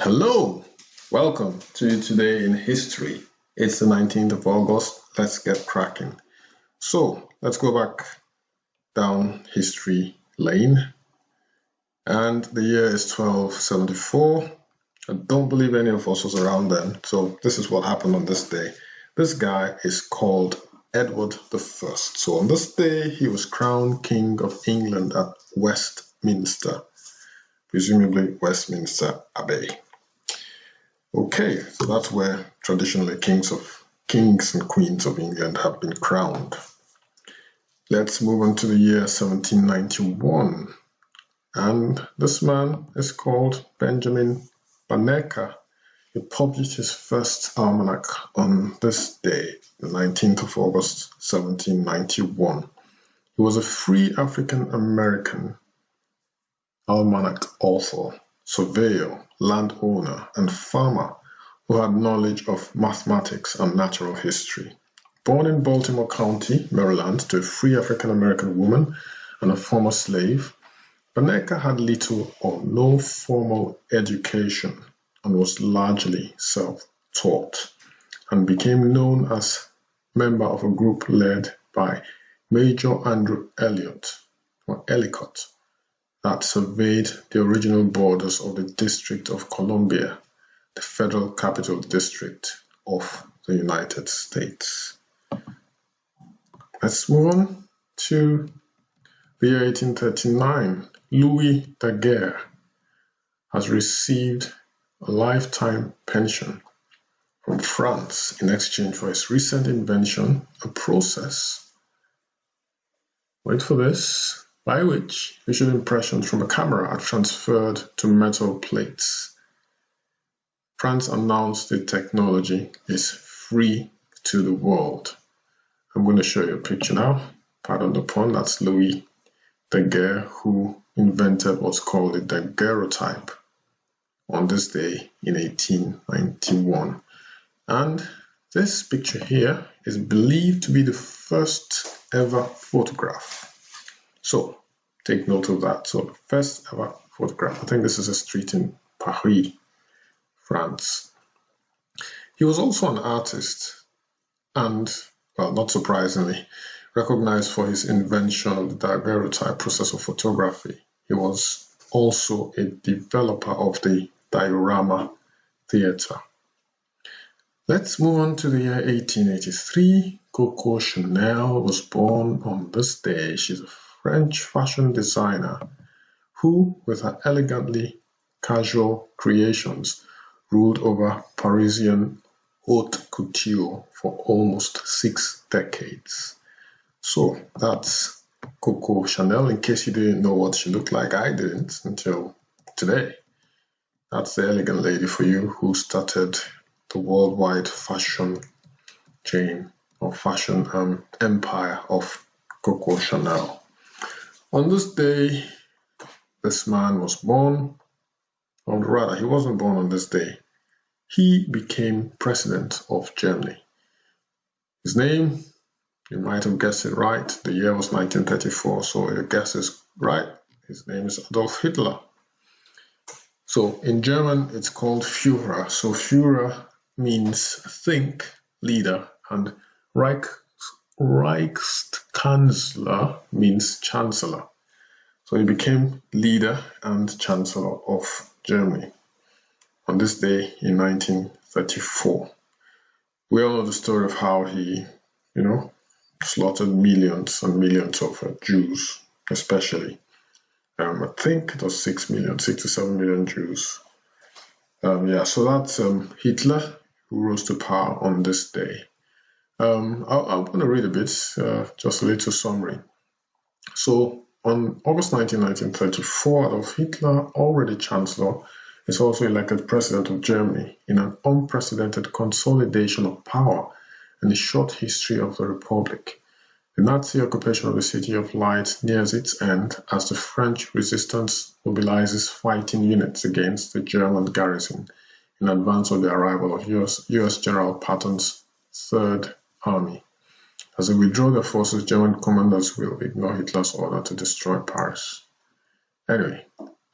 Hello, welcome to Today in History. It's the 19th of August. Let's get cracking. So let's go back down history lane. And the year is 1274. I don't believe any of us was around then. So this is what happened on this day. This guy is called Edward I. So on this day, he was crowned King of England at Westminster, presumably Westminster Abbey. Okay, so that's where traditionally kings and queens of England have been crowned. Let's move on to the year 1791. And this man is called Benjamin Banneker. He published his first almanac on this day, the 19th of August, 1791. He was a free African American almanac author, surveyor, landowner, and farmer who had knowledge of mathematics and natural history. Born in Baltimore County, Maryland, to a free African-American woman and a former slave, Banneker had little or no formal education and was largely self-taught, and became known as member of a group led by Major Andrew Ellicott that surveyed the original borders of the District of Columbia, the Federal Capital District of the United States. Let's move on to the year 1839. Louis Daguerre has received a lifetime pension from France in exchange for his recent invention, a process, wait for this, by which visual impressions from a camera are transferred to metal plates. France announced the technology is free to the world. I'm going to show you a picture now. Pardon the pun, that's Louis Daguerre, who invented what's called the daguerreotype on this day in 1891. And this picture here is believed to be the first ever photograph. So take note of that. So the first ever photograph. I think this is a street in Paris, France. He was also an artist and, well, not surprisingly, recognized for his invention of the daguerreotype process of photography. He was also a developer of the diorama theater. Let's move on to the year 1883. Coco Chanel was born on this day. She's a French fashion designer who, with her elegantly casual creations, ruled over Parisian haute couture for almost 6 decades. So that's Coco Chanel. In case you didn't know what she looked like, I didn't until today. That's the elegant lady for you who started the worldwide fashion chain or fashion empire of Coco Chanel. On this day, this man was born, or rather, he wasn't born on this day. He became president of Germany. His name, you might have guessed it right. The year was 1934, so your guess is right. His name is Adolf Hitler. So in German, it's called Führer. So Führer means think, leader, and Reichskanzler means chancellor. So he became leader and chancellor of Germany on this day in 1934. We all know the story of how he, slaughtered millions and millions of Jews, especially. I think it was 6 to 7 million Jews. So that's Hitler, who rose to power on this day. I'm going to read a bit, just a little summary. So on August 19, 1934, Adolf Hitler, already Chancellor, is also elected President of Germany in an unprecedented consolidation of power in the short history of the Republic. The Nazi occupation of the City of Light nears its end as the French resistance mobilizes fighting units against the German garrison in advance of the arrival of US General Patton's Third Army. As they withdraw their forces, German commanders will ignore Hitler's order to destroy Paris. Anyway,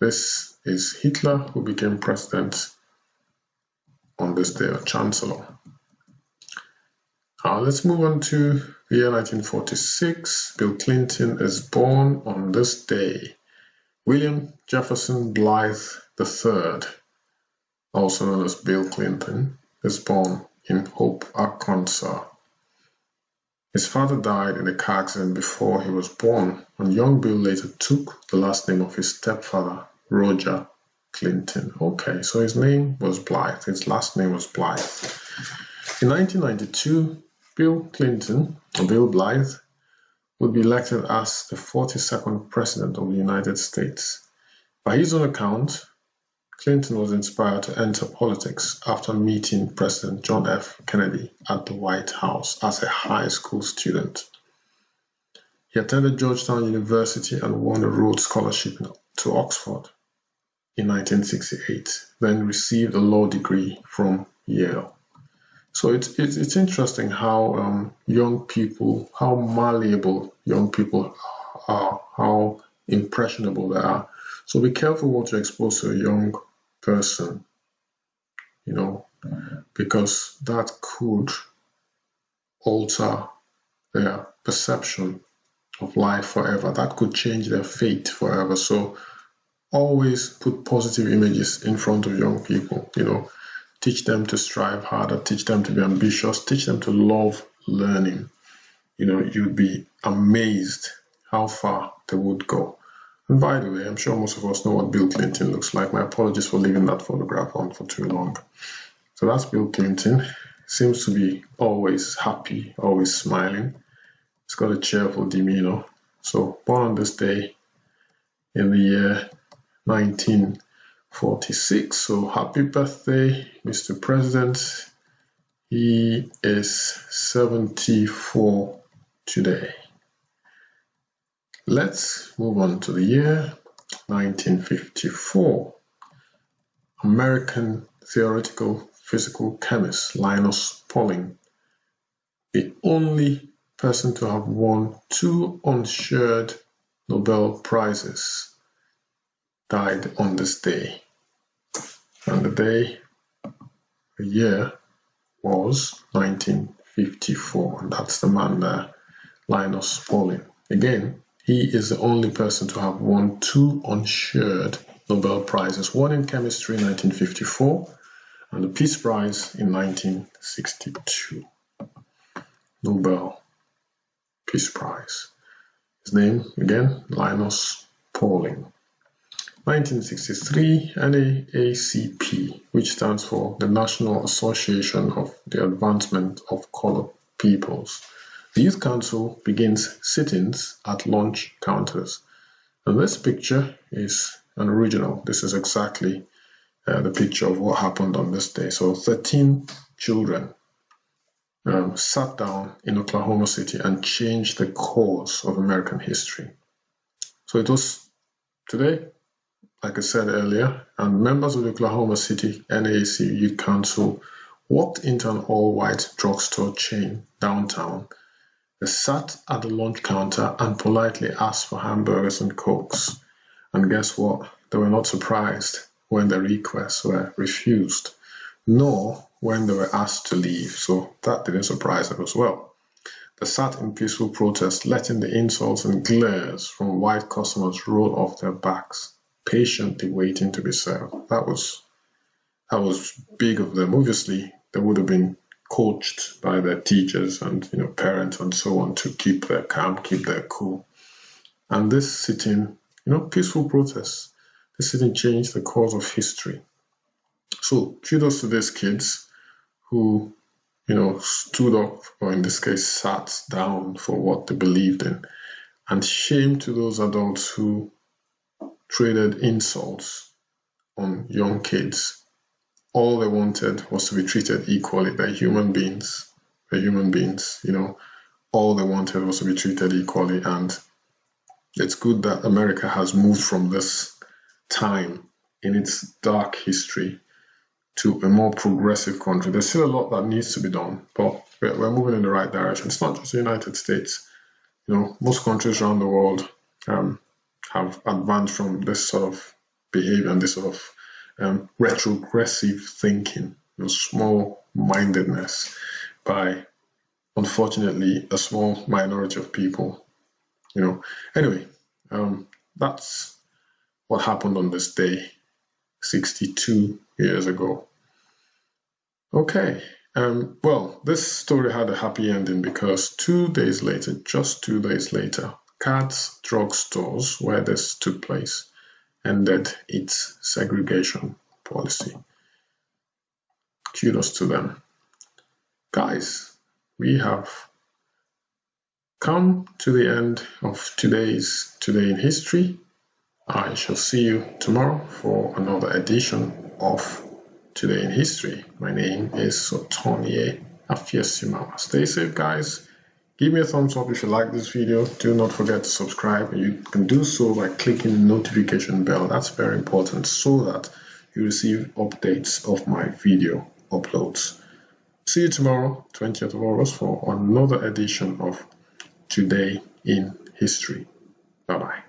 this is Hitler, who became president on this day, or chancellor. Let's move on to the year 1946. Bill Clinton is born on this day. William Jefferson Blythe III, also known as Bill Clinton, is born in Hope, Arkansas. His father died in a car accident before he was born, and young Bill later took the last name of his stepfather, Roger Clinton. Okay, so his name was Blythe. His last name was Blythe. In 1992, Bill Clinton, or Bill Blythe, would be elected as the 42nd President of the United States. By his own account, Clinton was inspired to enter politics after meeting President John F. Kennedy at the White House as a high school student. He attended Georgetown University and won a Rhodes Scholarship to Oxford in 1968, then received a law degree from Yale. So it's interesting how young people, how malleable young people are, how impressionable they are. So be careful what you expose to a young person, because that could alter their perception of life forever. That could change their fate forever. So always put positive images in front of young people, teach them to strive harder, teach them to be ambitious, teach them to love learning. You'd be amazed how far they would go. And by the way, I'm sure most of us know what Bill Clinton looks like. My apologies for leaving that photograph on for too long. So that's Bill Clinton. Seems to be always happy, always smiling. He's got a cheerful demeanor. So born on this day in the year 1946. So happy birthday, Mr. President. He is 74 today. Let's move on to the year 1954. American theoretical physical chemist Linus Pauling, the only person to have won 2 unshared Nobel Prizes, died on this day. And the year was 1954, and that's the man there, Linus Pauling. Again, he is the only person to have won 2 unshared Nobel Prizes, one in chemistry in 1954 and the Peace Prize in 1962. Nobel Peace Prize. His name, again, Linus Pauling. 1963, NAACP, which stands for the National Association of the Advancement of Colored Peoples. The Youth Council begins sit-ins at lunch counters. And this picture is an original. This is exactly the picture of what happened on this day. So 13 children sat down in Oklahoma City and changed the course of American history. So it was today, like I said earlier, and members of the Oklahoma City NAAC Youth Council walked into an all-white drugstore chain downtown. They sat at the lunch counter and politely asked for hamburgers and cokes. And guess what? They were not surprised when their requests were refused, nor when they were asked to leave. So that didn't surprise them as well. They sat in peaceful protest, letting the insults and glares from white customers roll off their backs, patiently waiting to be served. That was big of them. Obviously, they would have been coached by their teachers and parents and so on to keep their calm, keep their cool. And this sitting, peaceful protest, this sitting changed the course of history. So kudos to these kids who, stood up, or in this case, sat down for what they believed in. And shame to those adults who traded insults on young kids. All they wanted was to be treated equally. They're human beings. All they wanted was to be treated equally. And it's good that America has moved from this time in its dark history to a more progressive country. There's still a lot that needs to be done, but we're moving in the right direction. It's not just the United States. Most countries around the world have advanced from this sort of behavior and this sort of retrogressive thinking. small-mindedness by, unfortunately, a small minority of people. Anyway, that's what happened on this day 62 years ago. Okay, well, this story had a happy ending because 2 days later, just 2 days later, Katz drugstores, where this took place, ended its segregation policy. Kudos to them. Guys, we have come to the end of today's Today in History. I shall see you tomorrow for another edition of Today in History. My name is Sotonie Afiesimama. Stay safe, guys. Give me a thumbs up if you like this video. Do not forget to subscribe. You can do so by clicking the notification bell. That's very important so that you receive updates of my video uploads. See you tomorrow, 20th of August, for another edition of Today in History. Bye-bye.